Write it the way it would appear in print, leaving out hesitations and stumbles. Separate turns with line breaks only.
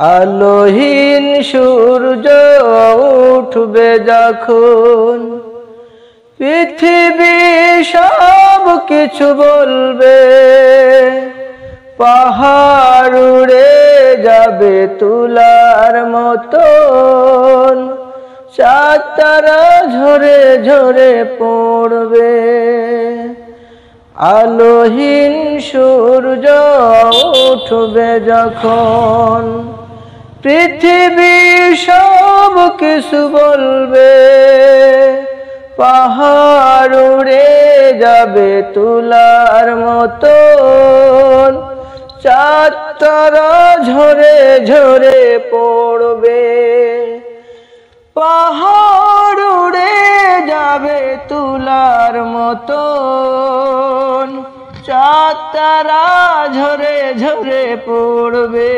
আলোহীন সূর্য উঠবে যখন, পৃথিবী সব কিছু বলবে, পাহাড় উড়ে যাবে তুলার মতন, চাঁদ তারা ঝরে ঝরে পড়বে। আলোহীন সূর্য উঠবে যখন, পৃথিবী সব কিছু বলবে, পাহাড় উড়ে যাবে তুলার মতন, চাঁদ তারা ঝরে ঝরে পড়বে। পাহাড় উড়ে যাবে তুলার মতন, চাঁদ তারা ঝরে ঝরে পড়বে।